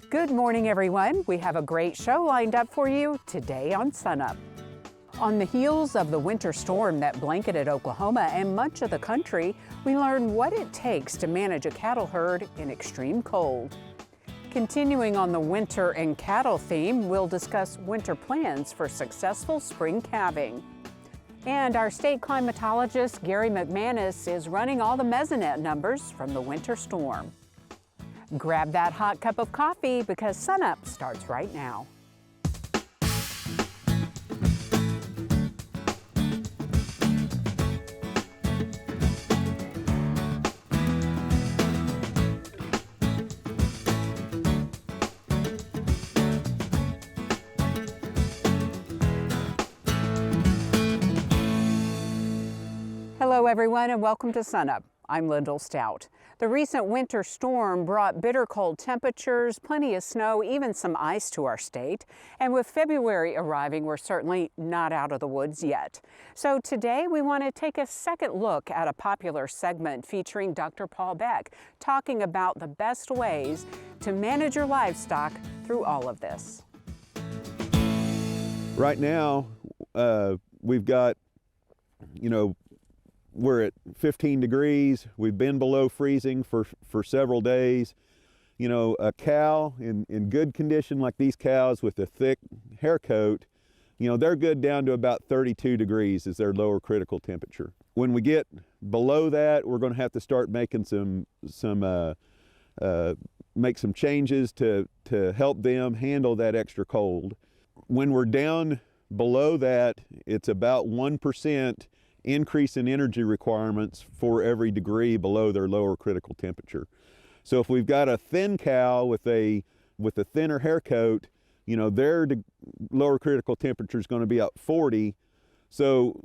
Good morning, everyone. We have a great show lined up for you today on SUNUP. On the heels of the winter storm that blanketed Oklahoma and much of the country, we learn what it takes to manage a cattle herd in extreme cold. Continuing on the winter and cattle theme, we'll discuss winter plans for successful spring calving. And our state climatologist, Gary McManus, is running all the Mesonet numbers from the winter storm. Grab that hot cup of coffee because SUNUP starts right now. Hello everyone and welcome to SUNUP. I'm Lyndall Stout. The recent winter storm brought bitter cold temperatures, plenty of snow, even some ice to our state. And with February arriving, we're certainly not out of the woods yet. So today we want to take a second look at a popular segment featuring Dr. Paul Beck, talking about the best ways to manage your livestock through all of this. Right now, we've got, we're at 15 degrees. We've been below freezing for several days. A cow in good condition like these cows with a thick hair coat, they're good down to about 32 degrees is their lower critical temperature. When we get below that, we're going to have to start making make some changes to help them handle that extra cold. When we're down below that, it's about 1% increase in energy requirements for every degree below their lower critical temperature. So if we've got a thin cow with a thinner hair coat, their lower critical temperature is going to be up 40. So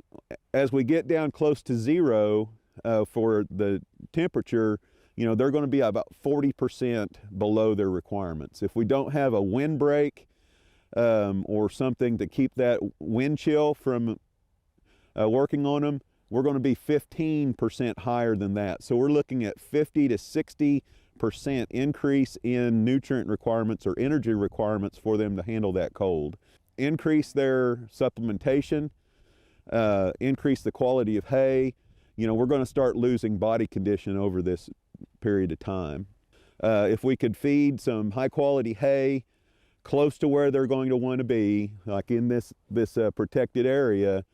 as we get down close to zero for the temperature, they're going to be about 40% below their requirements. If we don't have a windbreak or something to keep that wind chill from working on them, we're going to be 15% higher than that. So we're looking at 50 to 60% increase in nutrient requirements or energy requirements for them to handle that cold. Increase their supplementation, increase the quality of hay. We're going to start losing body condition over this period of time. If we could feed some high quality hay close to where they're going to want to be, like in this protected area,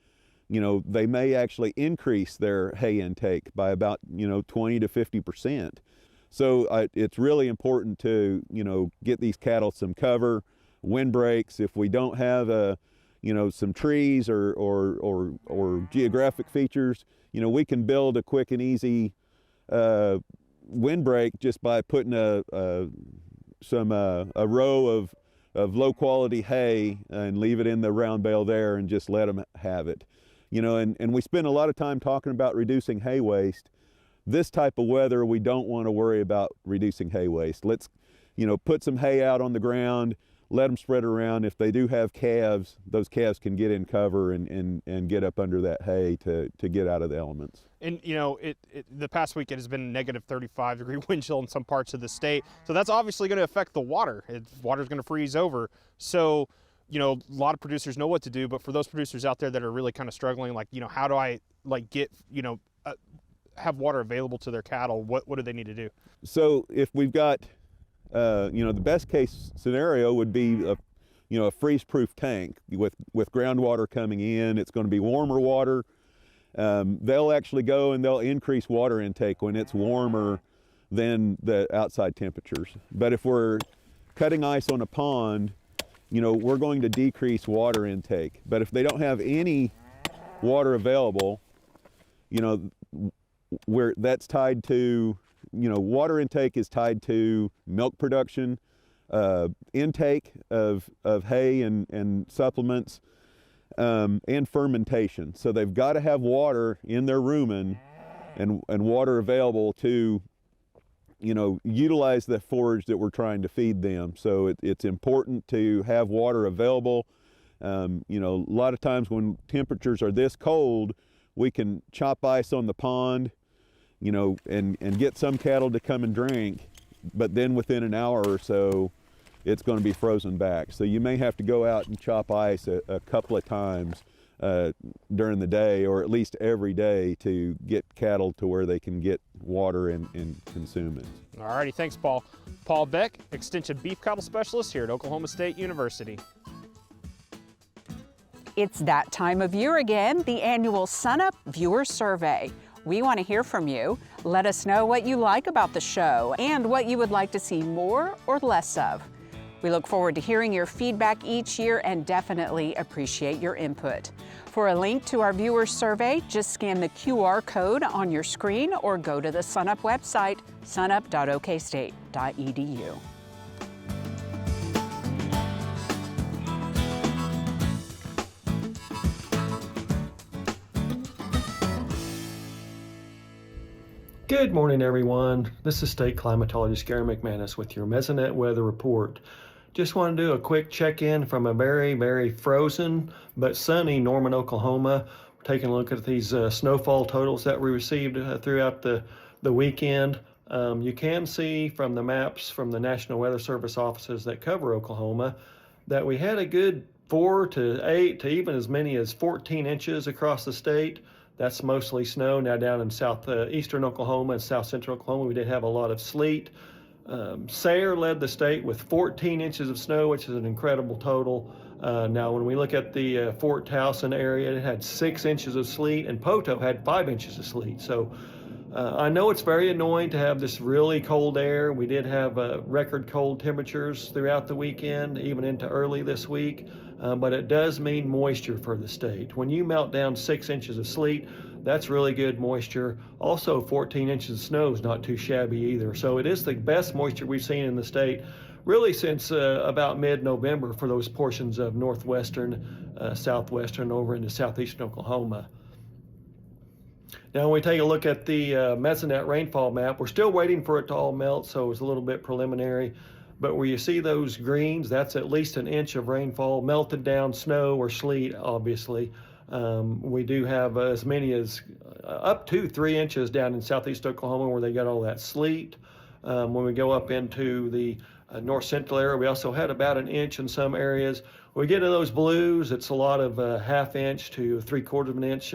they may actually increase their hay intake by about, 20 to 50%. So it's really important to, get these cattle some cover, windbreaks. If we don't have some trees or geographic features, we can build a quick and easy windbreak just by putting a row of low quality hay and leave it in the round bale there and just let them have it. And we spend a lot of time talking about reducing hay waste. This type of weather, we don't want to worry about reducing hay waste. Let's, put some hay out on the ground, let them spread around. If they do have calves, those calves can get in cover and get up under that hay to get out of the elements. And, the past week it has been negative 35-degree wind chill in some parts of the state. So that's obviously going to affect the water. Water's going to freeze over. So, a lot of producers know what to do, but for those producers out there that are really kind of struggling, how do I get, have water available to their cattle? What do they need to do? So if we've got, the best case scenario would be a freeze-proof tank with groundwater coming in. It's going to be warmer water. They'll actually go and they'll increase water intake when it's warmer than the outside temperatures. But if we're cutting ice on a pond, we're going to decrease water intake. But if they don't have any water available, where that's tied to, water intake is tied to milk production, intake of hay and supplements, and fermentation. So they've got to have water in their rumen and water available to utilize the forage that we're trying to feed them. So it's important to have water available. A lot of times when temperatures are this cold, we can chop ice on the pond, and get some cattle to come and drink, but then within an hour or so, it's going to be frozen back. So you may have to go out and chop ice a couple of times during the day, or at least every day, to get cattle to where they can get water and consume it. All righty, thanks, Paul. Paul Beck, Extension Beef Cattle Specialist here at Oklahoma State University. It's that time of year again, the annual SUNUP Viewer Survey. We want to hear from you. Let us know what you like about the show and what you would like to see more or less of. We look forward to hearing your feedback each year and definitely appreciate your input. For a link to our viewer survey, just scan the QR code on your screen or go to the SUNUP website, sunup.okstate.edu. Good morning, everyone. This is State Climatologist Gary McManus with your Mesonet Weather Report. Just want to do a quick check-in from a very, very frozen but sunny Norman, Oklahoma. We're taking a look at these snowfall totals that we received throughout the weekend. You can see from the maps from the National Weather Service offices that cover Oklahoma that we had a good 4 to 8 to even as many as 14 inches across the state. That's mostly snow. Now down in southeastern Oklahoma and south central Oklahoma, we did have a lot of sleet. Sayre led the state with 14 inches of snow, which is an incredible total. Now when we look at the Fort Towson area, it had 6 inches of sleet, and Poto had 5 inches of sleet. So I know it's very annoying to have this really cold air. We did have record cold temperatures throughout the weekend, even into early this week. But it does mean moisture for the state. When you melt down 6 inches of sleet, that's really good moisture. Also, 14 inches of snow is not too shabby either. So it is the best moisture we've seen in the state really since about mid-November for those portions of northwestern, southwestern, over into southeastern Oklahoma. Now, when we take a look at the Mesonet rainfall map, we're still waiting for it to all melt, so it's a little bit preliminary. But where you see those greens, that's at least an inch of rainfall, melted down snow or sleet, obviously. We do have as many as up to 3 inches down in southeast Oklahoma where they got all that sleet. When we go up into the north central area, we also had about an inch in some areas. When we get to those blues, it's a lot of ½ inch to 3/4 of an inch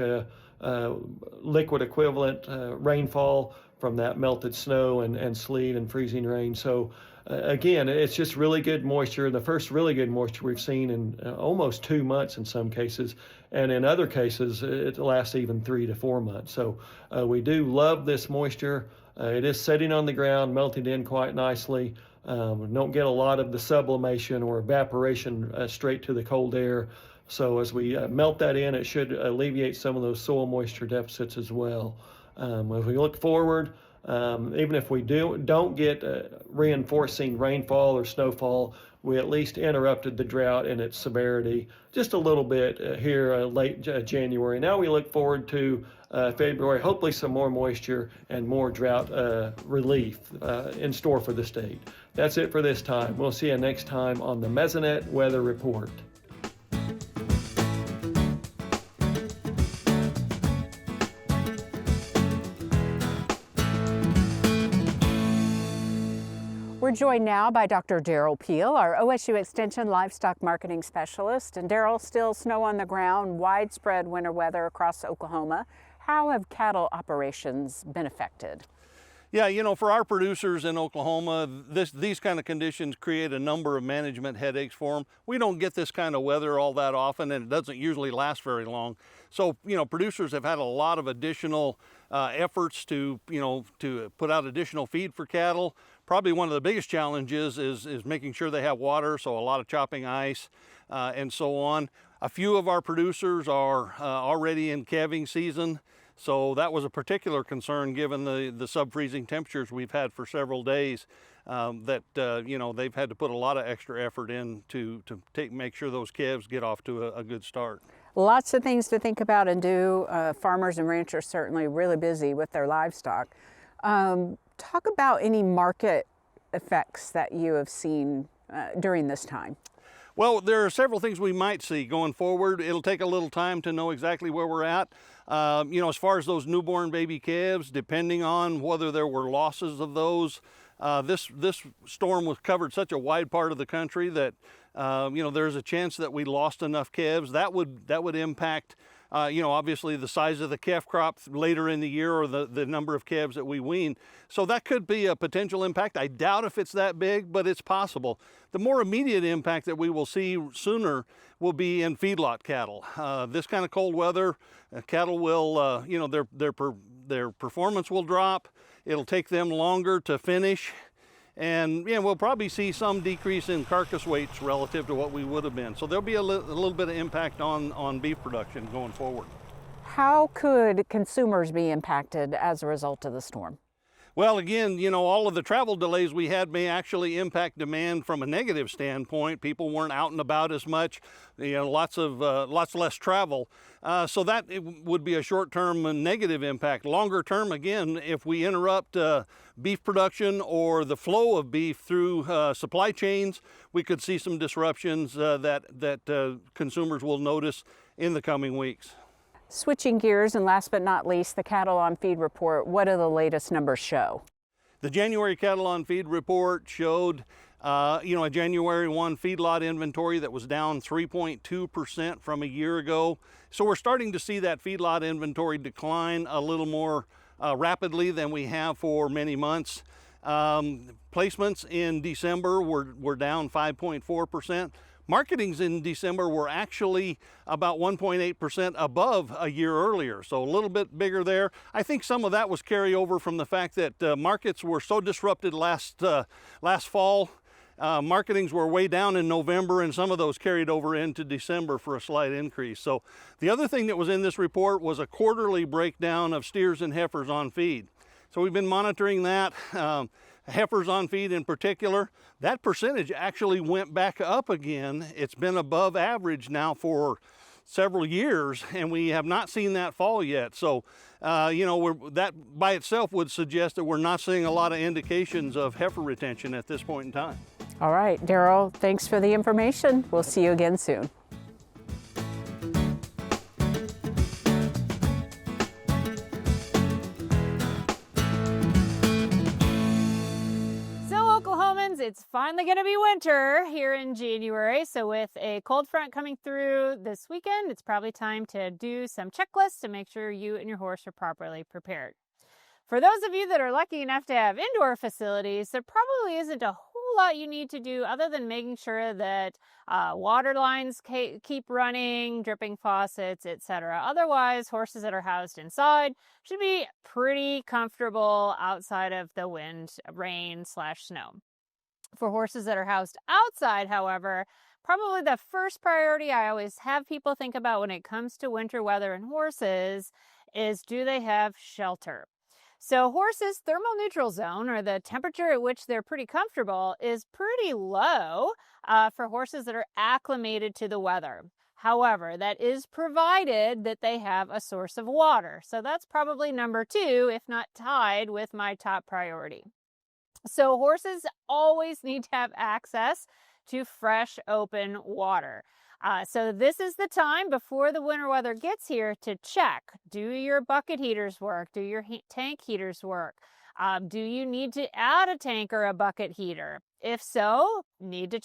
liquid equivalent rainfall from that melted snow and sleet and freezing rain. So again, it's just really good moisture, the first really good moisture we've seen in almost 2 months in some cases, and in other cases it lasts even 3 to 4 months. So we do love this moisture. It is setting on the ground, melting in quite nicely. Don't get a lot of the sublimation or evaporation straight to the cold air. So as we melt that in, it should alleviate some of those soil moisture deficits as well. As we look forward, even if we don't get reinforcing rainfall or snowfall, we at least interrupted the drought in its severity just a little bit here late January. Now we look forward to February, hopefully some more moisture and more drought relief in store for the state. That's it for this time. We'll see you next time on the Mesonet Weather Report. We're joined now by Dr. Derrell Peel, our OSU Extension Livestock Marketing Specialist. And Derrell, still snow on the ground, widespread winter weather across Oklahoma. How have cattle operations been affected? Yeah, you know, for our producers in Oklahoma, these kind of conditions create a number of management headaches for them. We don't get this kind of weather all that often, and it doesn't usually last very long. So, you know, producers have had a lot of additional efforts to put out additional feed for cattle. Probably one of the biggest challenges is making sure they have water, so a lot of chopping ice and so on. A few of our producers are already in calving season, so that was a particular concern given the sub-freezing temperatures we've had for several days. They've had to put a lot of extra effort in to make sure those calves get off to a good start. Lots of things to think about and do. Farmers and ranchers certainly really busy with their livestock. Talk about any market effects that you have seen during this time. Well, there are several things we might see going forward. It'll take a little time to know exactly where we're at. As far as those newborn baby calves, depending on whether there were losses of those, this storm was covered such a wide part of the country that there's a chance that we lost enough calves. That would impact obviously the size of the calf crop later in the year, or the number of calves that we wean. So that could be a potential impact. I doubt if it's that big, but it's possible. The more immediate impact that we will see sooner will be in feedlot cattle. This kind of cold weather, cattle will, their performance will drop. It'll take them longer to finish. And we'll probably see some decrease in carcass weights relative to what we would have been. So there'll be a little bit of impact on beef production going forward. How could consumers be impacted as a result of the storm? Well, again, all of the travel delays we had may actually impact demand from a negative standpoint. People weren't out and about as much, lots less travel. So that would be a short-term negative impact. Longer term, again, if we interrupt beef production or the flow of beef through supply chains, we could see some disruptions that consumers will notice in the coming weeks. Switching gears, and last but not least, the cattle on feed report. What do the latest numbers show? The January cattle on feed report showed a January 1 feedlot inventory that was down 3.2% from a year ago. So we're starting to see that feedlot inventory decline a little more rapidly than we have for many months. Placements in December were down 5.4%. Marketings in December were actually about 1.8% above a year earlier, so a little bit bigger there. I think some of that was carryover from the fact that markets were so disrupted last fall. Marketings were way down in November, and some of those carried over into December for a slight increase. So the other thing that was in this report was a quarterly breakdown of steers and heifers on feed. So we've been monitoring that. Heifers on feed in particular, that percentage actually went back up again. It's been above average now for several years, and we have not seen that fall yet. So, that by itself would suggest that we're not seeing a lot of indications of heifer retention at this point in time. All right, Derrell, thanks for the information. We'll see you again soon. It's finally going to be winter here in January. So with a cold front coming through this weekend, it's probably time to do some checklists to make sure you and your horse are properly prepared. For those of you that are lucky enough to have indoor facilities, there probably isn't a whole lot you need to do other than making sure that water lines keep running, dripping faucets, etc. Otherwise, horses that are housed inside should be pretty comfortable outside of the wind, rain/snow. For horses that are housed outside, however, probably the first priority I always have people think about when it comes to winter weather and horses is, do they have shelter? So horses' thermal neutral zone, or the temperature at which they're pretty comfortable, is pretty low for horses that are acclimated to the weather. However, that is provided that they have a source of water. So that's probably number 2, if not tied with my top priority. So horses always need to have access to fresh, open water. So this is the time before the winter weather gets here to check. Do your bucket heaters work? Do your tank heaters work? Do you need to add a tank or a bucket heater? If so, need to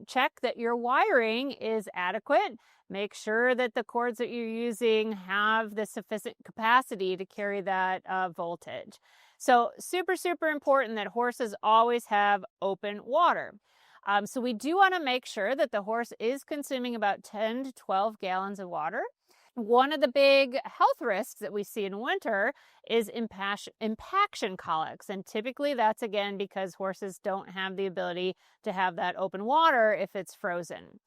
check that your wiring is adequate. Make sure that the cords that you're using have the sufficient capacity to carry that voltage. So super, super important that horses always have open water. So we do want to make sure that the horse is consuming about 10 to 12 gallons of water. One of the big health risks that we see in winter is impaction colics. And typically that's, again, because horses don't have the ability to have that open water if it's frozen.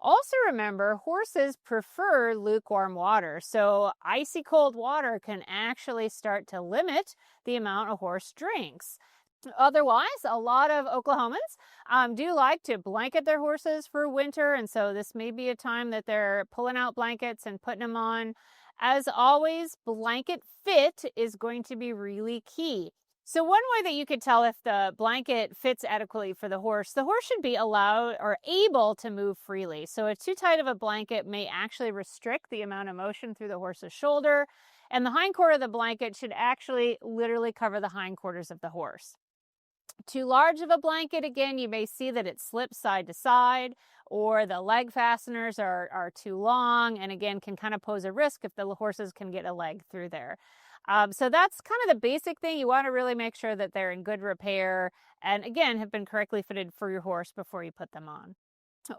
Also remember, horses prefer lukewarm water, so icy cold water can actually start to limit the amount a horse drinks. Otherwise, a lot of Oklahomans do like to blanket their horses for winter, and so this may be a time that they're pulling out blankets and putting them on. As always, blanket fit is going to be really key. So one way that you could tell if the blanket fits adequately for the horse should be allowed or able to move freely. So too tight of a blanket may actually restrict the amount of motion through the horse's shoulder. And the hindquarter of the blanket should actually literally cover the hindquarters of the horse. Too large of a blanket, again, you may see that it slips side to side, or the leg fasteners are too long, and again, can kind of pose a risk if the horses can get a leg through there. So that's kind of the basic thing. You want to really make sure that they're in good repair and, again, have been correctly fitted for your horse before you put them on.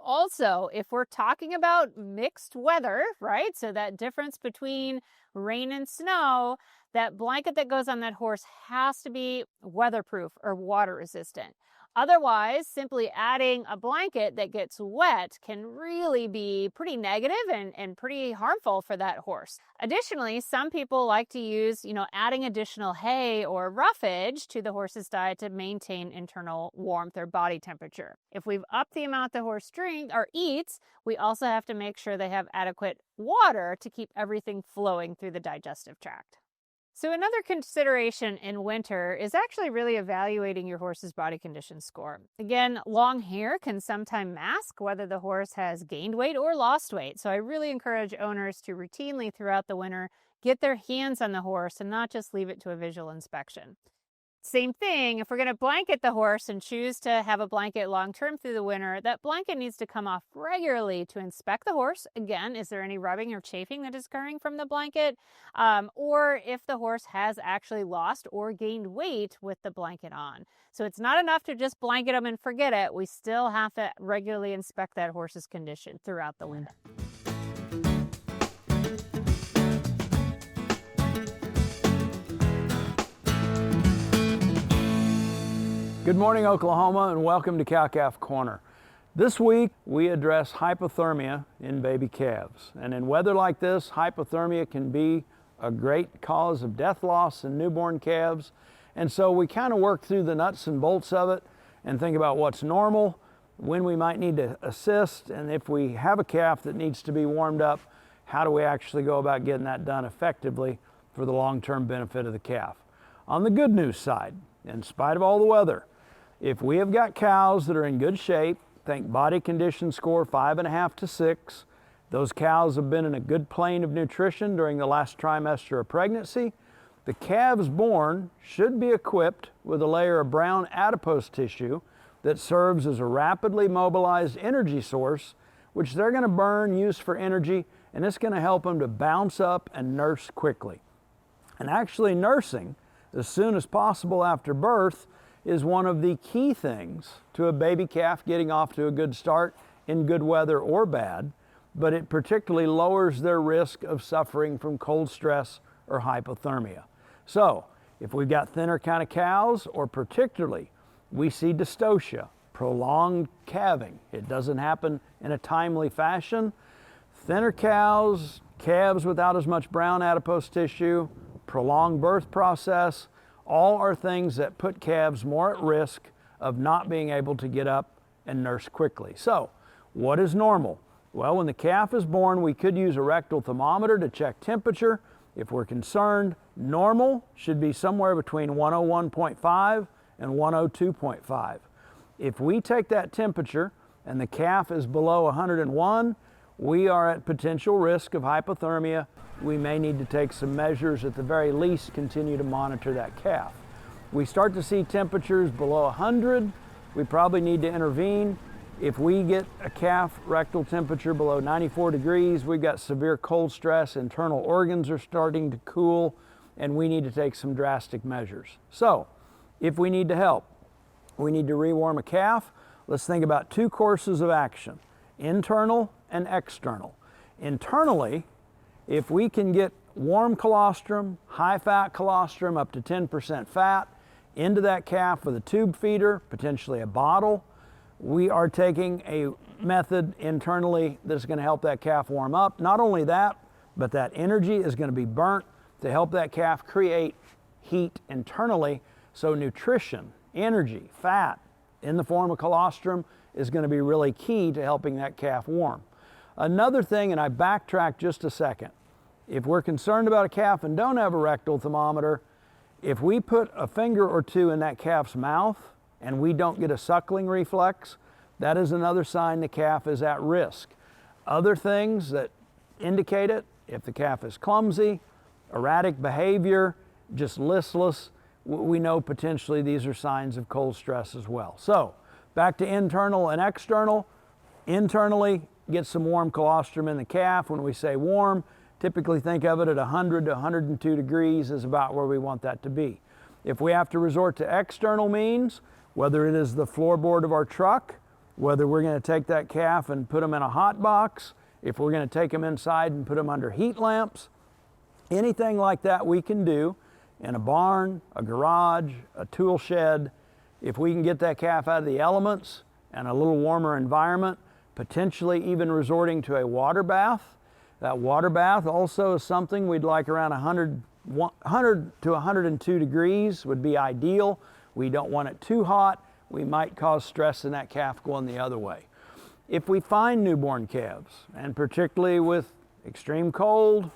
Also, if we're talking about mixed weather, right? So that difference between rain and snow, that blanket that goes on that horse has to be weatherproof or water resistant. Otherwise, simply adding a blanket that gets wet can really be pretty negative and pretty harmful for that horse. Additionally, some people like to use, adding additional hay or roughage to the horse's diet to maintain internal warmth or body temperature. If we've upped the amount the horse drinks or eats, we also have to make sure they have adequate water to keep everything flowing through the digestive tract. So another consideration in winter is actually really evaluating your horse's body condition score. Again, long hair can sometimes mask whether the horse has gained weight or lost weight. So I really encourage owners to routinely throughout the winter get their hands on the horse and not just leave it to a visual inspection. Same thing, if we're going to blanket the horse and choose to have a blanket long-term through the winter, that blanket needs to come off regularly to inspect the horse. Again, is there any rubbing or chafing that is occurring from the blanket? Or if the horse has actually lost or gained weight with the blanket on. So it's not enough to just blanket them and forget it. We still have to regularly inspect that horse's condition throughout the winter. Good morning, Oklahoma, and welcome to Cow-Calf Corner. This week, we address hypothermia in baby calves. And in weather like this, hypothermia can be a great cause of death loss in newborn calves. And so we kind of work through the nuts and bolts of it and think about what's normal, when we might need to assist, and if we have a calf that needs to be warmed up, how do we actually go about getting that done effectively for the long-term benefit of the calf. On the good news side, in spite of all the weather, if we have got cows that are in good shape, think body condition score 5.5 to 6, those cows have been in a good plane of nutrition during the last trimester of pregnancy, the calves born should be equipped with a layer of brown adipose tissue that serves as a rapidly mobilized energy source, which they're going to burn, use for energy, and it's going to help them to bounce up and nurse quickly. And actually nursing as soon as possible after birth is one of the key things to a baby calf getting off to a good start in good weather or bad, but it particularly lowers their risk of suffering from cold stress or hypothermia. So if we've got thinner kind of cows, or particularly we see dystocia, prolonged calving, it doesn't happen in a timely fashion, thinner cows, calves without as much brown adipose tissue, prolonged birth process, all are things that put calves more at risk of not being able to get up and nurse quickly. So, what is normal? Well, when the calf is born, we could use a rectal thermometer to check temperature. If we're concerned, normal should be somewhere between 101.5 and 102.5. If we take that temperature and the calf is below 101, we are at potential risk of hypothermia. We may need to take some measures, at the very least continue to monitor that calf. We start to see temperatures below 100, we probably need to intervene. If we get a calf rectal temperature below 94 degrees, we've got severe cold stress, internal organs are starting to cool, and we need to take some drastic measures. So, if we need to help, we need to rewarm a calf. Let's think about two courses of action, internal and external. Internally, if we can get warm colostrum, high-fat colostrum up to 10% fat into that calf with a tube feeder, potentially a bottle, we are taking a method internally that's going to help that calf warm up. Not only that, but that energy is going to be burnt to help that calf create heat internally. So nutrition, energy, fat in the form of colostrum is going to be really key to helping that calf warm. Another thing, and I backtrack just a second, if we're concerned about a calf and don't have a rectal thermometer, if we put a finger or two in that calf's mouth and we don't get a suckling reflex, that is another sign the calf is at risk. Other things that indicate it, if the calf is clumsy, erratic behavior, just listless, we know potentially these are signs of cold stress as well. So back to internal and external. Internally, get some warm colostrum in the calf. When we say warm, typically think of it at 100 to 102 degrees is about where we want that to be. If we have to resort to external means, whether it is the floorboard of our truck, whether we're going to take that calf and put them in a hot box, if we're going to take them inside and put them under heat lamps, anything like that we can do in a barn, a garage, a tool shed. If we can get that calf out of the elements and a little warmer environment, potentially even resorting to a water bath. That water bath also is something we'd like around 100 to 102 degrees would be ideal. We don't want it too hot. We might cause stress in that calf going the other way. If we find newborn calves, and particularly with extreme cold,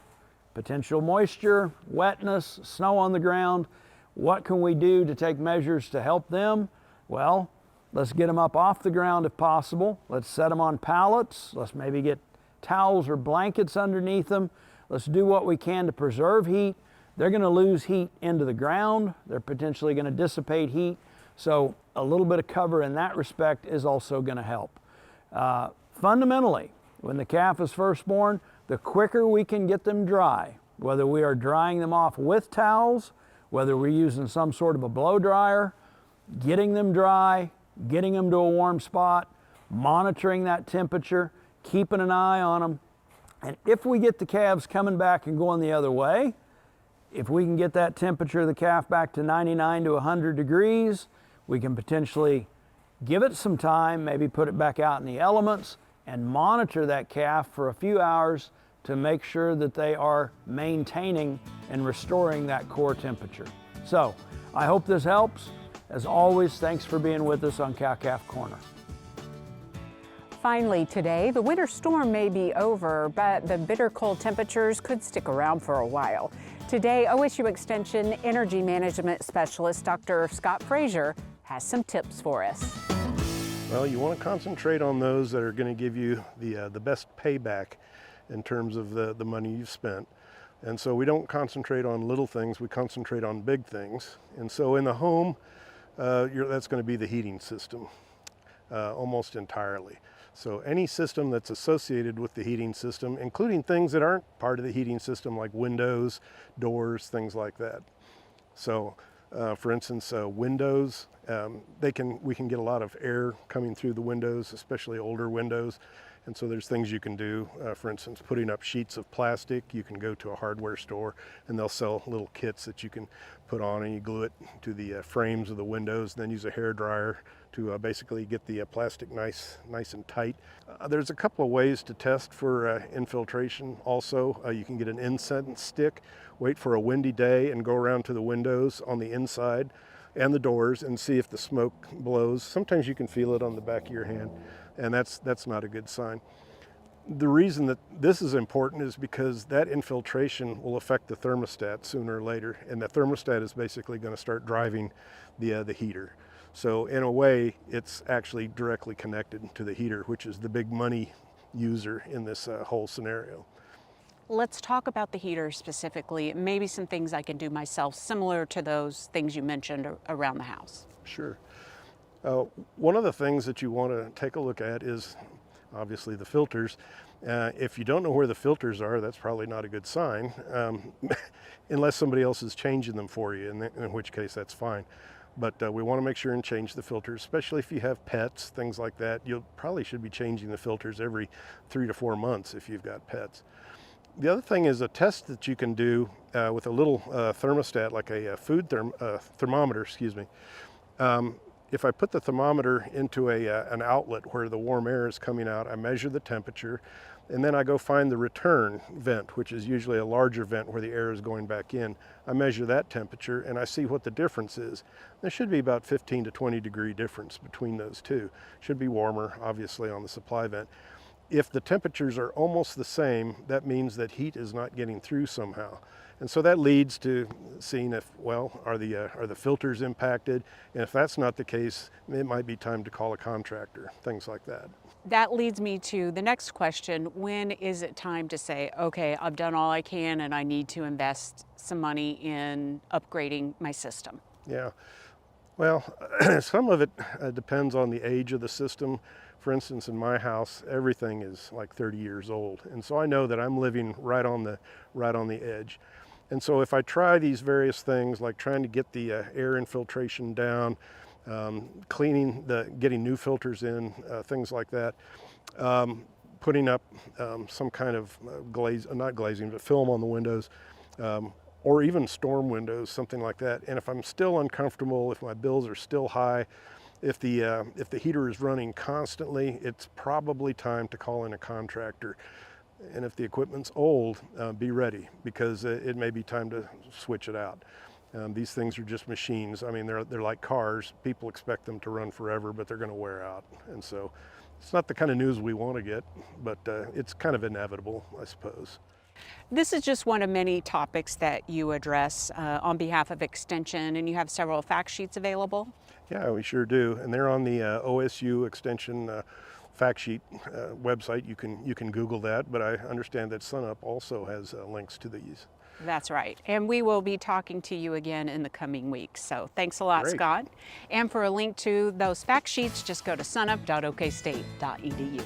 potential moisture, wetness, snow on the ground, what can we do to take measures to help them? Well, let's get them up off the ground if possible. Let's set them on pallets. Let's maybe get towels or blankets underneath them. Let's do what we can to preserve heat. They're going to lose heat into the ground. They're potentially going to dissipate heat. So a little bit of cover in that respect is also going to help. Fundamentally, when the calf is first born, the quicker we can get them dry, whether we are drying them off with towels, whether we're using some sort of a blow dryer, getting them dry, getting them to a warm spot, monitoring that temperature, keeping an eye on them. And if we get the calves coming back and going the other way, if we can get that temperature of the calf back to 99 to 100 degrees, we can potentially give it some time, maybe put it back out in the elements and monitor that calf for a few hours to make sure that they are maintaining and restoring that core temperature. So I hope this helps. As always, thanks for being with us on Cow-Calf Corner. Finally today, the winter storm may be over, but the bitter cold temperatures could stick around for a while. Today, OSU Extension Energy Management Specialist Dr. Scott Frazier has some tips for us. Well, you want to concentrate on those that are going to give you the best payback in terms of the money you've spent. And so we don't concentrate on little things, we concentrate on big things. And so in the home, that's going to be the heating system, almost entirely. So any system that's associated with the heating system, including things that aren't part of the heating system like windows, doors, things like that. So for instance, windows, we can get a lot of air coming through the windows, especially older windows. And so there's things you can do, for instance, putting up sheets of plastic. You can go to a hardware store and they'll sell little kits that you can put on and you glue it to the frames of the windows, and then use a hair dryer to basically get the plastic nice and tight. There's a couple of ways to test for infiltration also. You can get an incense stick, wait for a windy day and go around to the windows on the inside and the doors and see if the smoke blows. Sometimes you can feel it on the back of your hand, and that's not a good sign. The reason that this is important is because that infiltration will affect the thermostat sooner or later, and the thermostat is basically going to start driving the heater. So in a way, it's actually directly connected to the heater, which is the big money user in this whole scenario. Let's talk about the heater specifically, maybe some things I can do myself similar to those things you mentioned around the house. Sure. One of the things that you want to take a look at is obviously the filters. If you don't know where the filters are, that's probably not a good sign, unless somebody else is changing them for you, in which case that's fine. But we want to make sure and change the filters, especially if you have pets, things like that. You probably should be changing the filters every 3 to 4 months if you've got pets. The other thing is a test that you can do with a little thermostat, like a food thermometer, excuse me. If I put the thermometer into an outlet where the warm air is coming out, I measure the temperature, and then I go find the return vent, which is usually a larger vent where the air is going back in. I measure that temperature and I see what the difference is. There should be about 15 to 20 degree difference between those two. Should be warmer, obviously, on the supply vent. If the temperatures are almost the same, that means that heat is not getting through somehow. And so that leads to seeing if, well, are the filters impacted? And if that's not the case, it might be time to call a contractor, things like that. that leads me to the next question. When is it time to say, okay, I've done all I can and I need to invest some money in upgrading my system? Yeah, well, some of it depends on the age of the system. For instance, in my house, everything is like 30 years old. And so I know that I'm living right on the edge. And so if I try these various things, like trying to get the air infiltration down, getting new filters in, things like that, putting up some kind of not glazing, but film on the windows, or even storm windows, something like that. And if I'm still uncomfortable, if my bills are still high, if the heater is running constantly, it's probably time to call in a contractor. And if the equipment's old, be ready, because it may be time to switch it out. These things are just machines. I mean, they're like cars. People expect them to run forever, but they're going to wear out. And so it's not the kind of news we want to get, but it's kind of inevitable, I suppose. This is just one of many topics that you address on behalf of Extension, and you have several fact sheets available. Yeah, we sure do, and they're on the OSU Extension fact sheet website. You can Google that, but I understand that SUNUP also has links to these. That's right, and we will be talking to you again in the coming weeks. So thanks a lot, Great. Scott. And for a link to those fact sheets, just go to sunup.okstate.edu.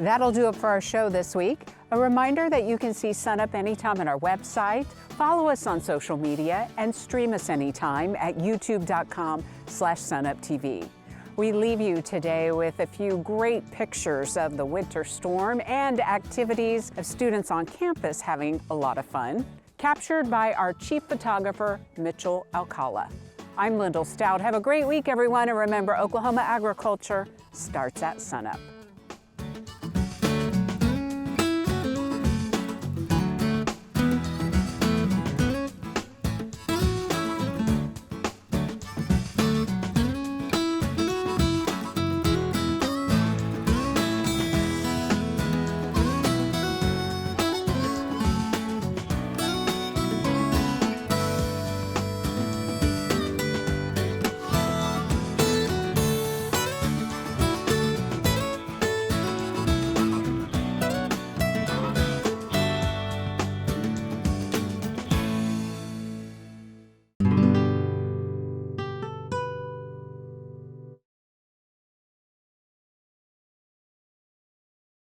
That'll do it for our show this week. A reminder that you can see SUNUP anytime on our website, follow us on social media, and stream us anytime at youtube.com/SUNUPTV. We leave you today with a few great pictures of the winter storm and activities of students on campus having a lot of fun, captured by our chief photographer, Mitchell Alcala. I'm Lyndall Stout. Have a great week, everyone, and remember, Oklahoma agriculture starts at SUNUP.